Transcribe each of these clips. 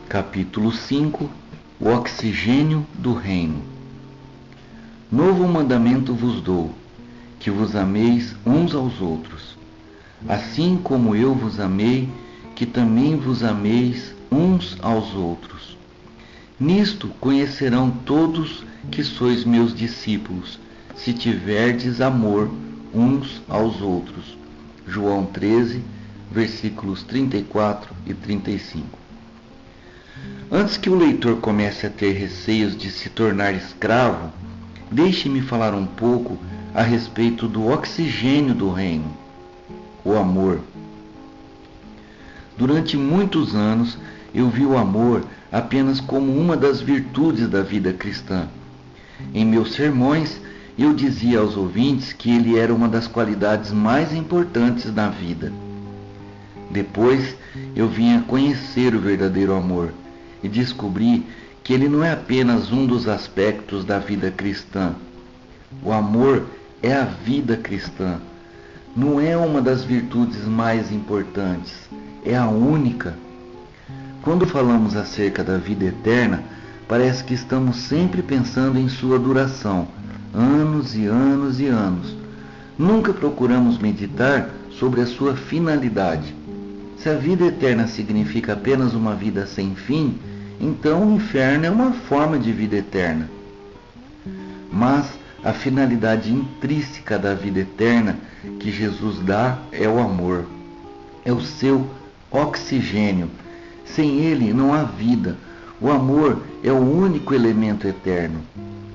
Capítulo 5. O oxigênio do reino. Novo mandamento vos dou, que vos ameis uns aos outros, assim como eu vos amei, que também vos ameis uns aos outros. Nisto conhecerão todos que sois meus discípulos, se tiverdes amor uns aos outros. João 13, versículos 34 e 35. Antes que o leitor comece a ter receios de se tornar escravo, deixe-me falar um pouco a respeito do oxigênio do reino, o amor. Durante muitos anos, eu vi o amor apenas como uma das virtudes da vida cristã. Em meus sermões, eu dizia aos ouvintes que ele era uma das qualidades mais importantes na vida. Depois, eu vim a conhecer o verdadeiro amor e descobri que ele não é apenas um dos aspectos da vida cristã. O amor é a vida cristã. Não é uma das virtudes mais importantes, é a única. Quando falamos acerca da vida eterna, parece que estamos sempre pensando em sua duração, anos e anos e anos. Nunca procuramos meditar sobre a sua finalidade. Se a vida eterna significa apenas uma vida sem fim, então o inferno é uma forma de vida eterna. Mas a finalidade intrínseca da vida eterna que Jesus dá é o amor. É o seu oxigênio. Sem ele não há vida. O amor é o único elemento eterno.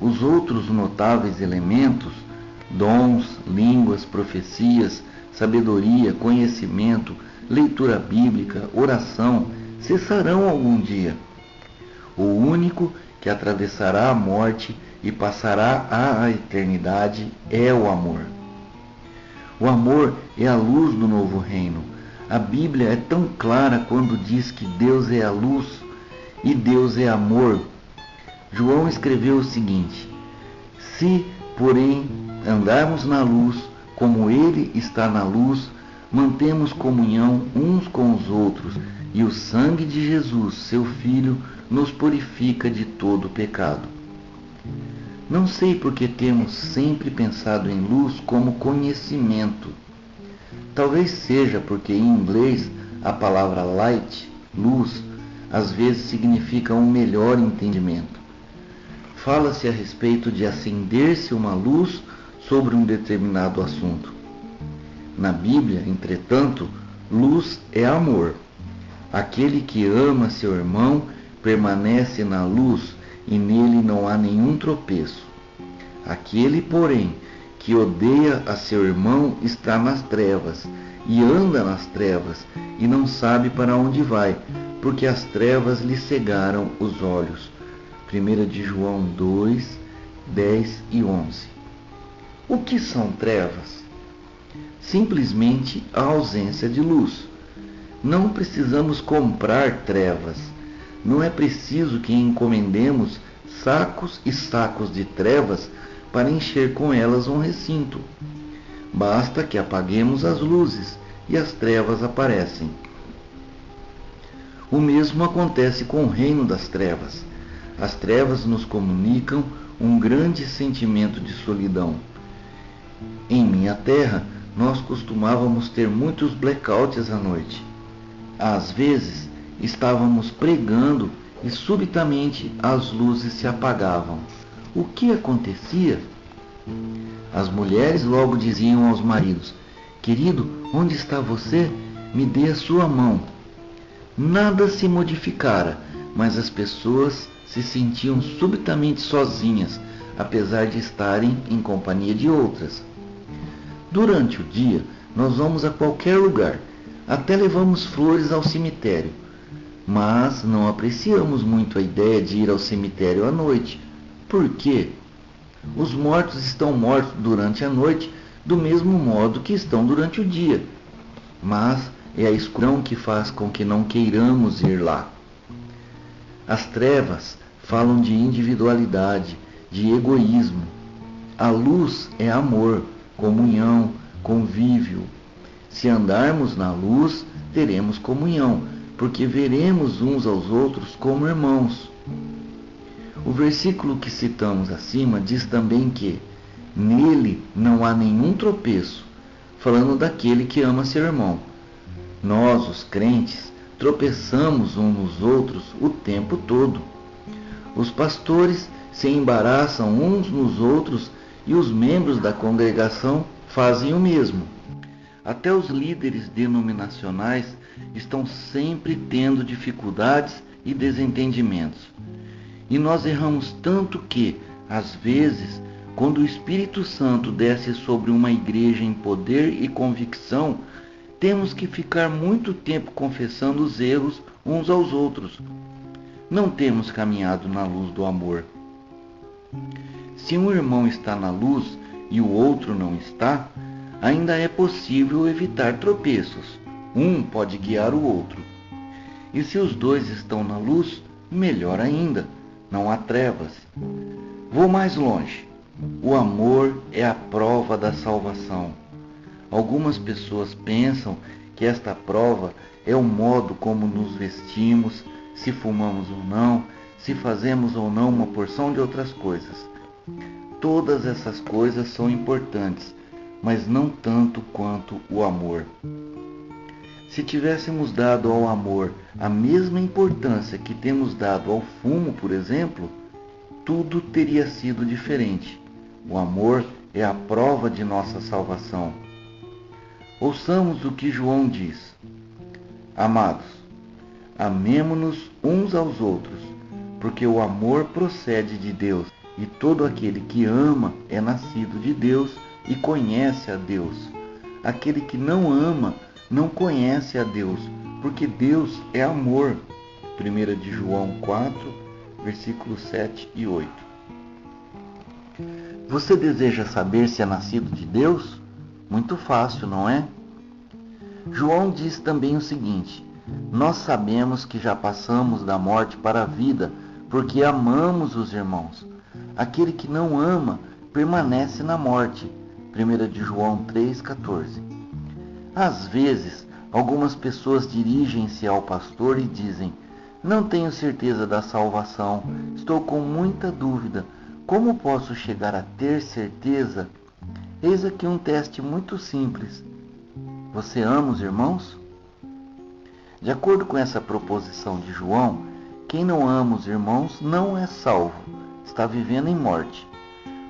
Os outros notáveis elementos, dons, línguas, profecias, sabedoria, conhecimento, leitura bíblica, oração, cessarão algum dia. O único que atravessará a morte e passará à eternidade é o amor. O amor é a luz do novo reino. A Bíblia é tão clara quando diz que Deus é a luz e Deus é amor. João escreveu o seguinte: se, porém, andarmos na luz, como ele está na luz, mantemos comunhão uns com os outros, e o sangue de Jesus, seu Filho, nos purifica de todo pecado. Não sei por que temos sempre pensado em luz como conhecimento. Talvez seja porque em inglês a palavra light, luz, às vezes significa um melhor entendimento. Fala-se a respeito de acender-se uma luz sobre um determinado assunto. Na Bíblia, entretanto, luz é amor. Aquele que ama seu irmão permanece na luz e nele não há nenhum tropeço. Aquele, porém, que odeia a seu irmão está nas trevas e anda nas trevas e não sabe para onde vai, porque as trevas lhe cegaram os olhos. 1 de João 2, 10 e 11. O que são trevas? Simplesmente a ausência de luz. Não precisamos comprar trevas. Não é preciso que encomendemos sacos e sacos de trevas para encher com elas um recinto. Basta que apaguemos as luzes e as trevas aparecem. O mesmo acontece com o reino das trevas. As trevas nos comunicam um grande sentimento de solidão. Em minha terra, nós costumávamos ter muitos blackouts à noite. Às vezes, estávamos pregando e subitamente as luzes se apagavam. O que acontecia? As mulheres logo diziam aos maridos: querido, onde está você? Me dê a sua mão. Nada se modificara, mas as pessoas se sentiam subitamente sozinhas, apesar de estarem em companhia de outras. Durante o dia, nós vamos a qualquer lugar, até levamos flores ao cemitério, mas não apreciamos muito a ideia de ir ao cemitério à noite. Por quê? Os mortos estão mortos durante a noite do mesmo modo que estão durante o dia, mas é a escuridão que faz com que não queiramos ir lá. As trevas falam de individualidade, de egoísmo. A luz é amor, comunhão, convívio. Se andarmos na luz, teremos comunhão, porque veremos uns aos outros como irmãos. O versículo que citamos acima diz também que nele não há nenhum tropeço, falando daquele que ama seu irmão. Nós, os crentes, tropeçamos uns nos outros o tempo todo. Os pastores se embaraçam uns nos outros e os membros da congregação fazem o mesmo. Até os líderes denominacionais estão sempre tendo dificuldades e desentendimentos. E nós erramos tanto que, às vezes, quando o Espírito Santo desce sobre uma igreja em poder e convicção, temos que ficar muito tempo confessando os erros uns aos outros. Não temos caminhado na luz do amor. Se um irmão está na luz e o outro não está, ainda é possível evitar tropeços. Um pode guiar o outro. E se os dois estão na luz, melhor ainda, não há trevas. Vou mais longe. O amor é a prova da salvação. Algumas pessoas pensam que esta prova é o modo como nos vestimos, se fumamos ou não, se fazemos ou não uma porção de outras coisas. Todas essas coisas são importantes, mas não tanto quanto o amor. Se tivéssemos dado ao amor a mesma importância que temos dado ao fumo, por exemplo, tudo teria sido diferente. O amor é a prova de nossa salvação. Ouçamos o que João diz. Amados, amemo-nos uns aos outros, porque o amor procede de Deus, e todo aquele que ama é nascido de Deus e conhece a Deus. Aquele que não ama não conhece a Deus, porque Deus é amor. 1 de João 4, versículos 7 e 8. Você deseja saber se é nascido de Deus? Muito fácil, não é? João diz também o seguinte: nós sabemos que já passamos da morte para a vida, porque amamos os irmãos. Aquele que não ama permanece na morte. 1 de João 3,14. Às vezes, algumas pessoas dirigem-se ao pastor e dizem: não tenho certeza da salvação, estou com muita dúvida. Como posso chegar a ter certeza? Eis aqui um teste muito simples. Você ama os irmãos? De acordo com essa proposição de João, quem não ama os irmãos não é salvo, está vivendo em morte.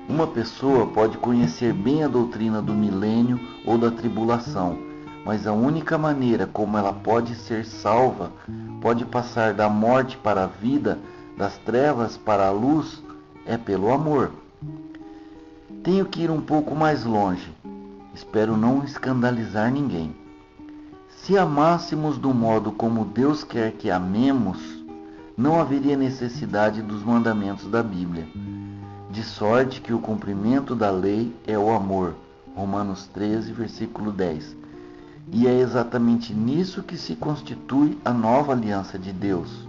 Uma pessoa pode conhecer bem a doutrina do milênio ou da tribulação, mas a única maneira como ela pode ser salva, pode passar da morte para a vida, das trevas para a luz, é pelo amor. Tenho que ir um pouco mais longe. Espero não escandalizar ninguém. Se amássemos do modo como Deus quer que amemos, não haveria necessidade dos mandamentos da Bíblia. De sorte que o cumprimento da lei é o amor. Romanos 13, versículo 10. E é exatamente nisso que se constitui a nova aliança de Deus.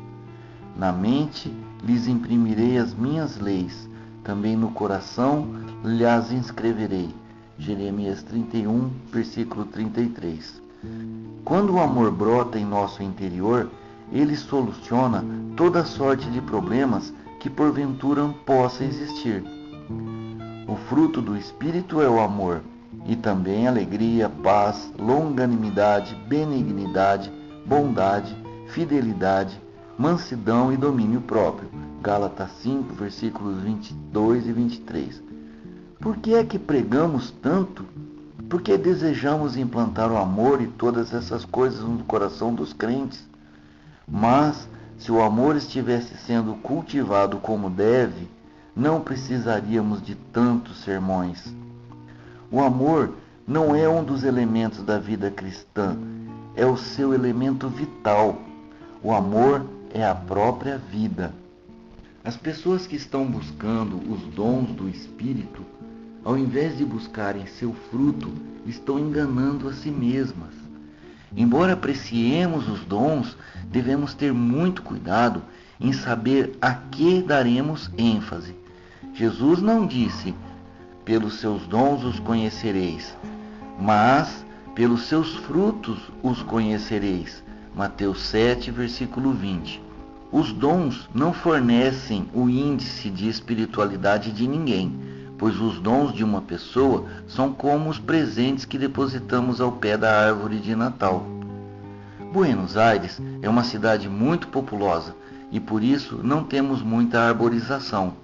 Na mente lhes imprimirei as minhas leis, também no coração lhes inscreverei. Jeremias 31, versículo 33. Quando o amor brota em nosso interior, ele soluciona toda sorte de problemas que porventura possa existir. O fruto do Espírito é o amor, e também alegria, paz, longanimidade, benignidade, bondade, fidelidade, mansidão e domínio próprio. Gálatas 5, versículos 22 e 23. Por que é que pregamos tanto? Porque desejamos implantar o amor e todas essas coisas no coração dos crentes. Mas, se o amor estivesse sendo cultivado como deve, não precisaríamos de tantos sermões. O amor não é um dos elementos da vida cristã, é o seu elemento vital. O amor é a própria vida. As pessoas que estão buscando os dons do Espírito, ao invés de buscarem seu fruto, estão enganando a si mesmas. Embora apreciemos os dons, devemos ter muito cuidado em saber a que daremos ênfase. Jesus não disse: pelos seus dons os conhecereis, mas pelos seus frutos os conhecereis. Mateus 7, versículo 20. Os dons não fornecem o índice de espiritualidade de ninguém, pois os dons de uma pessoa são como os presentes que depositamos ao pé da árvore de Natal. Buenos Aires é uma cidade muito populosa e por isso não temos muita arborização.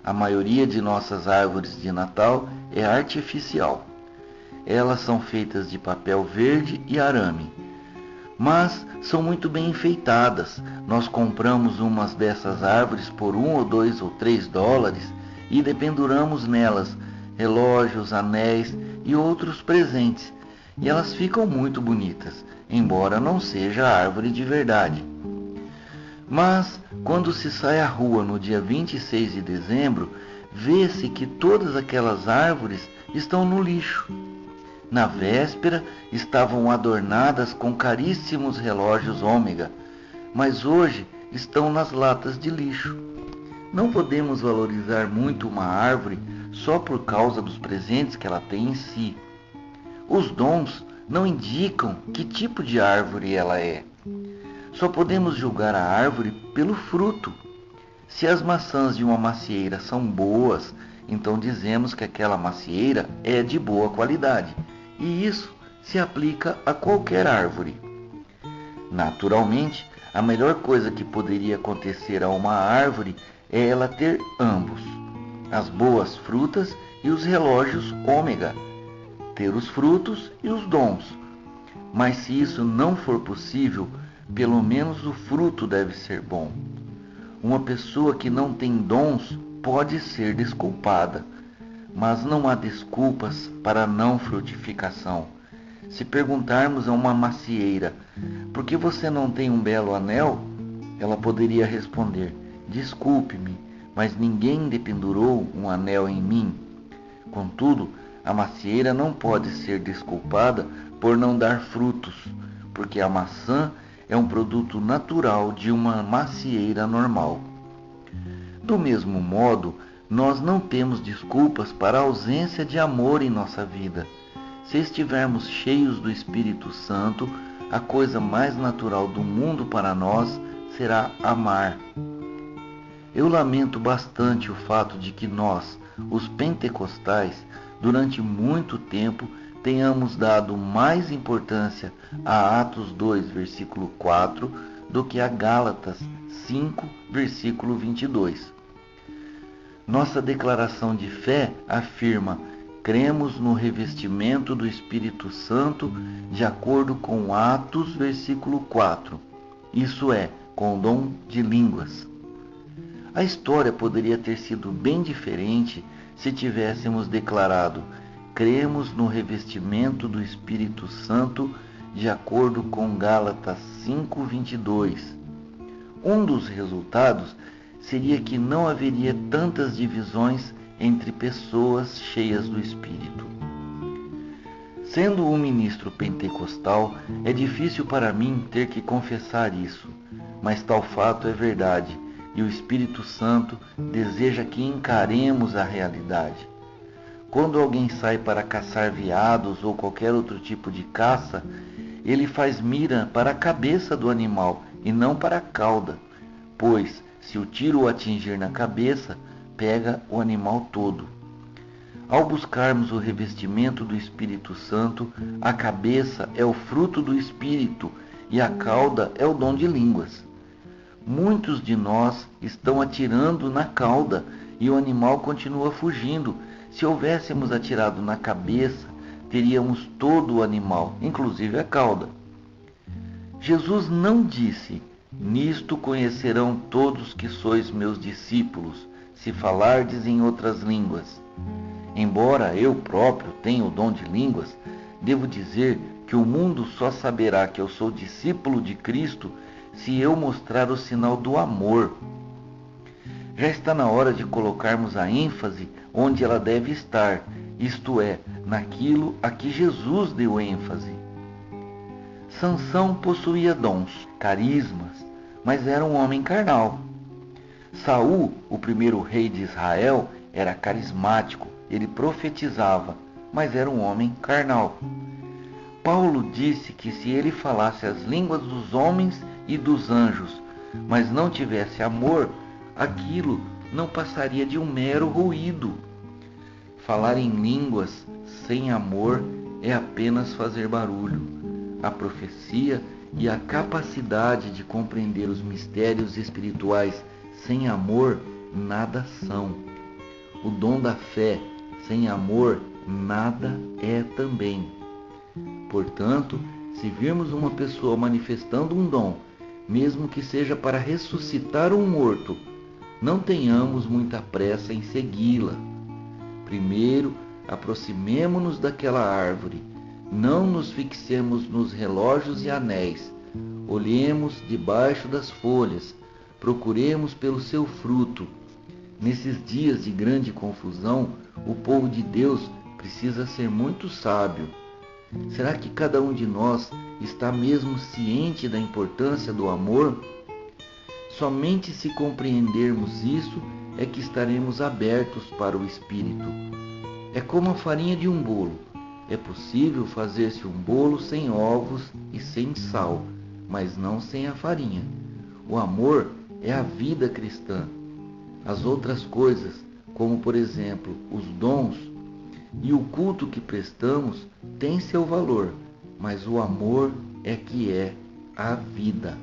A maioria de nossas árvores de Natal é artificial. Elas são feitas de papel verde e arame, mas são muito bem enfeitadas. Nós compramos umas dessas árvores por $1 ou $2 ou $3 e dependuramos nelas relógios, anéis e outros presentes. E elas ficam muito bonitas, embora não seja árvore de verdade. Mas, quando se sai à rua no dia 26 de dezembro, vê-se que todas aquelas árvores estão no lixo. Na véspera, estavam adornadas com caríssimos relógios ômega, mas hoje estão nas latas de lixo. Não podemos valorizar muito uma árvore só por causa dos presentes que ela tem em si. Os dons não indicam que tipo de árvore ela é. Só podemos julgar a árvore pelo fruto. Se as maçãs de uma macieira são boas, então dizemos que aquela macieira é de boa qualidade. E isso se aplica a qualquer árvore. Naturalmente, a melhor coisa que poderia acontecer a uma árvore é ela ter ambos, as boas frutas e os relógios ômega, ter os frutos e os dons. Mas se isso não for possível, pelo menos o fruto deve ser bom. Uma pessoa que não tem dons pode ser desculpada, mas não há desculpas para a não frutificação. Se perguntarmos a uma macieira, por que você não tem um belo anel? Ela poderia responder, desculpe-me, mas ninguém dependurou um anel em mim. Contudo, a macieira não pode ser desculpada por não dar frutos, porque a maçã é um produto natural de uma macieira normal. Do mesmo modo, nós não temos desculpas para a ausência de amor em nossa vida. Se estivermos cheios do Espírito Santo, a coisa mais natural do mundo para nós será amar. Eu lamento bastante o fato de que nós, os pentecostais, durante muito tempo, tenhamos dado mais importância a Atos 2, versículo 4, do que a Gálatas 5, versículo 22. Nossa declaração de fé afirma: cremos no revestimento do Espírito Santo de acordo com Atos, versículo 4, isso é, com o dom de línguas. A história poderia ter sido bem diferente se tivéssemos declarado: cremos no revestimento do Espírito Santo de acordo com Gálatas 5:22. Um dos resultados seria que não haveria tantas divisões entre pessoas cheias do Espírito. Sendo um ministro pentecostal, é difícil para mim ter que confessar isso, mas tal fato é verdade, e o Espírito Santo deseja que encaremos a realidade. Quando alguém sai para caçar veados ou qualquer outro tipo de caça, ele faz mira para a cabeça do animal e não para a cauda, pois, se o tiro o atingir na cabeça, pega o animal todo. Ao buscarmos o revestimento do Espírito Santo, a cabeça é o fruto do Espírito e a cauda é o dom de línguas. Muitos de nós estão atirando na cauda e o animal continua fugindo. Se houvéssemos atirado na cabeça, teríamos todo o animal, inclusive a cauda. Jesus não disse: nisto conhecerão todos que sois meus discípulos, se falardes em outras línguas. Embora eu próprio tenha o dom de línguas, devo dizer que o mundo só saberá que eu sou discípulo de Cristo se eu mostrar o sinal do amor. Já está na hora de colocarmos a ênfase onde ela deve estar, isto é, naquilo a que Jesus deu ênfase. Sansão possuía dons, carismas, mas era um homem carnal. Saul, o primeiro rei de Israel, era carismático, ele profetizava, mas era um homem carnal. Paulo disse que se ele falasse as línguas dos homens e dos anjos, mas não tivesse amor, aquilo não passaria de um mero ruído. Falar em línguas sem amor é apenas fazer barulho. A profecia e a capacidade de compreender os mistérios espirituais sem amor nada são. O dom da fé sem amor nada é também. Portanto, se virmos uma pessoa manifestando um dom, mesmo que seja para ressuscitar um morto, não tenhamos muita pressa em segui-la. Primeiro, aproximemo-nos daquela árvore. Não nos fixemos nos relógios e anéis. Olhemos debaixo das folhas. Procuremos pelo seu fruto. Nesses dias de grande confusão, o povo de Deus precisa ser muito sábio. Será que cada um de nós está mesmo ciente da importância do amor? Somente se compreendermos isso é que estaremos abertos para o Espírito. É como a farinha de um bolo. É possível fazer-se um bolo sem ovos e sem sal, mas não sem a farinha. O amor é a vida cristã. As outras coisas, como por exemplo os dons e o culto que prestamos, têm seu valor, mas o amor é que é a vida.